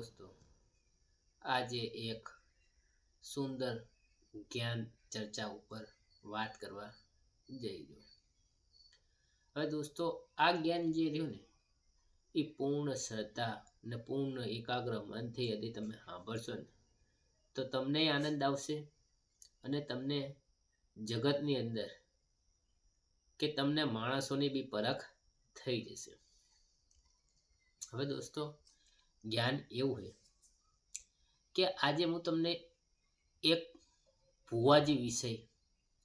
દોસ્તો, આજે એક સુંદર જ્ઞાન ચર્ચા ઉપર વાત કરવા જઈ રહ્યો. હવે દોસ્તો, આ જ્ઞાન જે રહ્યું ને એ પૂર્ણ શ્રદ્ધા અને પૂર્ણ એકાગ્ર મનથી યદી તમે સાંભળશો ને તો તમને આનંદ આવશે અને તમને જગતની અંદર કે તમને માણસોની બી પરખ થઈ જશે. હવે દોસ્તો, જ્ઞાન એવું છે કે આજે હું તમને એક ભુવાજી વિશે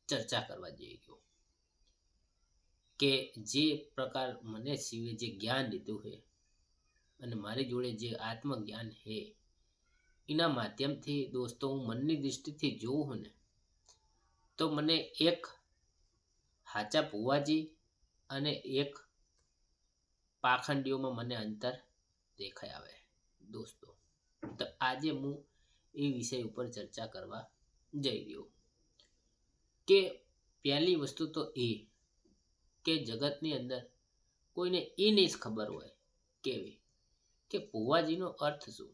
ચર્ચા કરવા જઈ રહ્યો કે જે પ્રકાર મને શિવે જે જ્ઞાન લીધું છે અને મારી જોડે જે આત્મજ્ઞાન છે એના માધ્યમથી દોસ્તો હું મનની દૃષ્ટિથી જોઉં હું ને તો મને એક સાચા ભુવાજી અને એક પાખંડીઓમાં મને અંતર દેખાઈ આવે દોસ્તો. તો આજે હું એ વિષય ઉપર ચર્ચા કરવા જઈ રહ્યો કે પહેલી વસ્તુ તો એ કે જગતની અંદર કોઈને એ નહીં ખબર હોય કેવી કે ભુવાજીનો અર્થ શું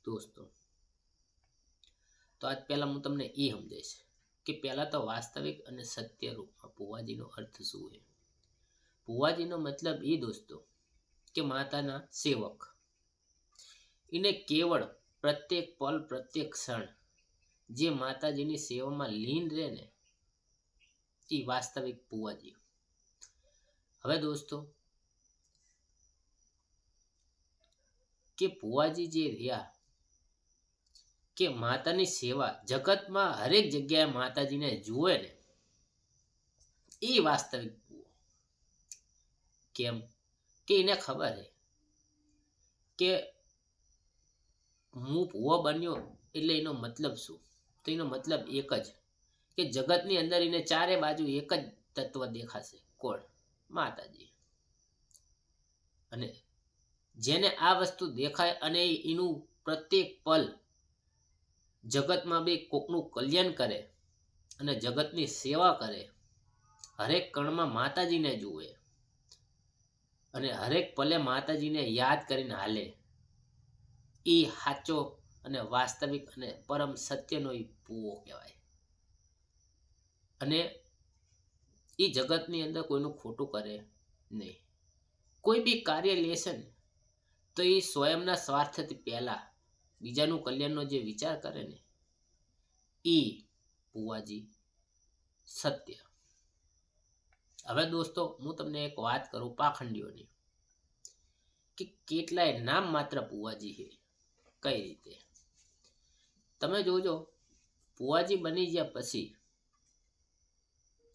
દોસ્તો. તો આજ પહેલા હું તમને એ સમજાઈશ કે પહેલા તો વાસ્તવિક અને સત્ય રૂપમાં ભુવાજીનો અર્થ શું છે. ભુવાજીનો મતલબ એ દોસ્તો કે માતાના સેવક. એને કેવળ પ્રત્યેક પલ પ્રત્યેક ક્ષણ જે માતાજીની સેવામાં લીન રહે ને એ વાસ્તવિક ભુવાજી. હવે દોસ્તો કે ભુવાજી જે રહ્યા કે માતાની સેવા જગતમાં હરેક જગ્યાએ માતાજીને જુએ ને એ વાસ્તવિક ભુવો. કેમ કે એને ખબર છે કે હું ભુવો બન્યો એટલે એનો મતલબ શું. તો એનો મતલબ એક જ કે જગતની અંદર એને ચારે બાજુ એક જ તત્વ દેખાશે. કોણ? માતાજી. અને જેને આ વસ્તુ દેખાય અને એનું પ્રત્યેક પલ જગતમાં બી કોકનું કલ્યાણ કરે અને જગતની સેવા કરે, હરેક કણમાં માતાજીને જુએ અને હરેક પલે માતાજીને યાદ કરીને હાલે, એ સાચો અને વાસ્તવિક અને પરમ સત્યનો એ ભુવો કહેવાય. અને એ જગતની અંદર કોઈનું ખોટું કરે નહીં. કોઈ બી કાર્ય લેશે ને તો એ સ્વયંના સ્વાર્થથી પહેલા બીજાનું કલ્યાણનો જે વિચાર કરે ને એ ભુવાજી સત્ય. હવે દોસ્તો હું તમને એક વાત કરું પાખંડીઓની કે કેટલાય નામ માત્ર ભુવાજી છે. કઈ રીતે તમે જોજો, ભુવાજી બની ગયા પછી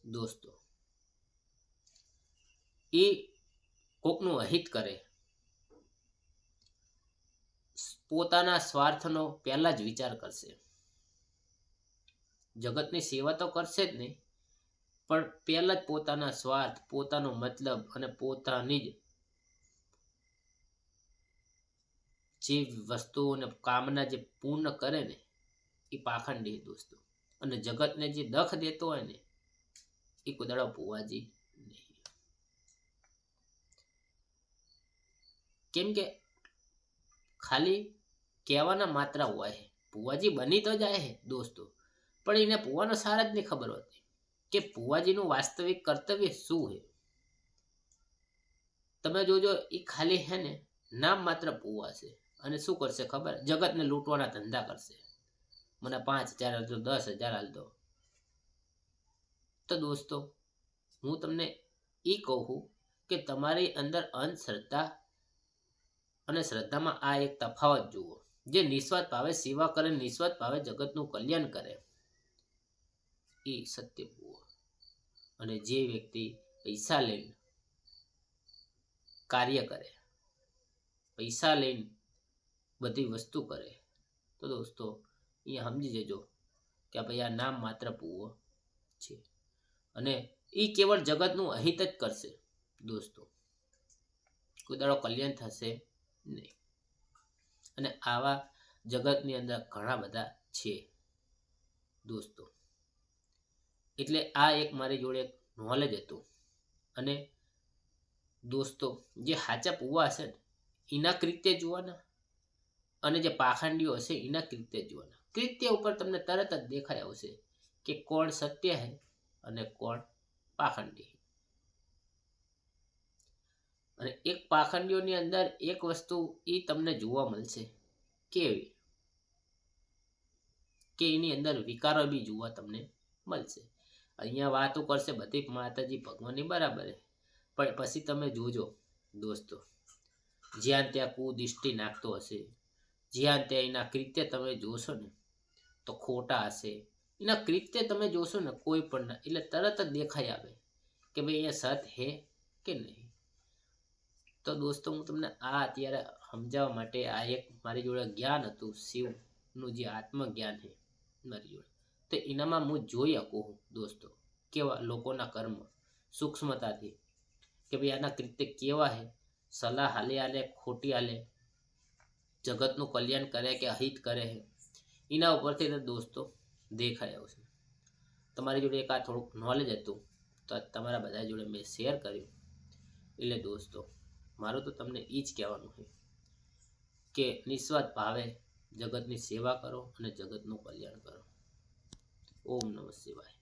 દોસ્તો એ કોકનું અહિત કરે, પોતાના સ્વાર્થનો પહેલા જ વિચાર કરશે. જગતની સેવા તો કરશે જ નહીં, પણ પહેલા જ પોતાના સ્વાર્થ, પોતાનો મતલબ અને પોતાની જ જે વસ્તુઓને કામના જે પૂર્ણ કરે ને એ પાખંડી દોસ્તો. અને જગતને જે દખ દેતો હોય ને એ કુદાડો ભુવાજી નહીં. કેમ કે ખાલી કહેવાના માત્ર હોય ભુવાજી બની તો જાય છે દોસ્તો, પણ એને ભુવાનો સાર જ નહીં ખબર હોતી કે ભુવાજીનું વાસ્તવિક કર્તવ્ય શું છે. તમે જોજો એ ખાલી હે ને નામ માત્ર ભુવા છે અને શું કરશે ખબર? જગતને લૂંટવાના ધંધા કરશે. મને 5,000 હાલતો, 10,000 હાલતો. તો દોસ્તો હું તમને એ કહું કે તમારી અંદર અંધશ્રદ્ધા અને શ્રદ્ધામાં આ એક તફાવત જુઓ. જે નિસ્વાર્થ ભાવે સેવા કરે, નિસ્વાર્થ ભાવે જગતનું કલ્યાણ કરે એ સત્ય ભુવો. અને જે વ્યક્તિ પૈસા લઈને કાર્ય કરે, પૈસા લઈને બધી વસ્તુ કરે તો દોસ્તો અહીંયા સમજી જજો કે ભાઈ આ નામ માત્ર ભુવો છે અને એ કેવળ જગતનું અહિત જ કરશે દોસ્તો. કોઈ દાડો કલ્યાણ થશે નહીં. અને આવા જગતની અંદર ઘણા બધા છે દોસ્તો. એટલે આ એક મારી જોડે એક નોલેજ હતું. અને દોસ્તો જે સાચા ભુવા હશે ને એના કૃત્ય જોવાના અને જે પાખંડીઓ હશે એના કૃત્ય જોવાના. કૃત્ય ઉપર તમને તરત જ દેખાઈ આવશે કે કોણ સત્ય હે અને કોણ પાખંડી. અને એક પાખંડીઓની અંદર એક વસ્તુ એ તમને જોવા મળશે કેવી કે એની અંદર વિકારો બી જોવા તમને મળશે. અહીંયા વાતો કરશે બધી માતાજી ભગવાનની બરાબર છે, પણ પછી તમે જોજો દોસ્તો, જ્યાં ત્યાં કુદૃષ્ટિ નાખતો હશે, જ્યાં ત્યાં એના કૃત્ય તમે જોશો ને તો ખોટા હશે. એના કૃત્ય તમે જોશો ને કોઈ પણ ના, એટલે તરત જ દેખાઈ આવે કે ભાઈ અહીંયા સત હે કે નહીં. તો દોસ્તો હું તમને આ અત્યારે સમજાવવા માટે આ એક મારી જોડે જ્ઞાન હતું શિવનું જે આત્મજ્ઞાન છે મારી જોડે, તો એનામાં હું જોઈ શકું દોસ્તો કેવા લોકોના કર્મ સૂક્ષ્મતાથી કે ભાઈ આના કૃત્ય કેવા છે, સલાહ હાલે હાલે ખોટી હાલે, જગતનું કલ્યાણ કરે કે અહિત કરે છે, એના ઉપરથી તો દોસ્તો દેખાઈ આવશે. તમારી જોડે એક આ થોડુંક નોલેજ હતું તો તમારા બધા જોડે મેં શેર કર્યું. એટલે દોસ્તો મારું તો તમને એ જ કહેવાનું છે કે નિસ્વાર્થ ભાવે જગતની સેવા કરો અને જગતનું કલ્યાણ કરો. ઓમ નમઃ શિવાય.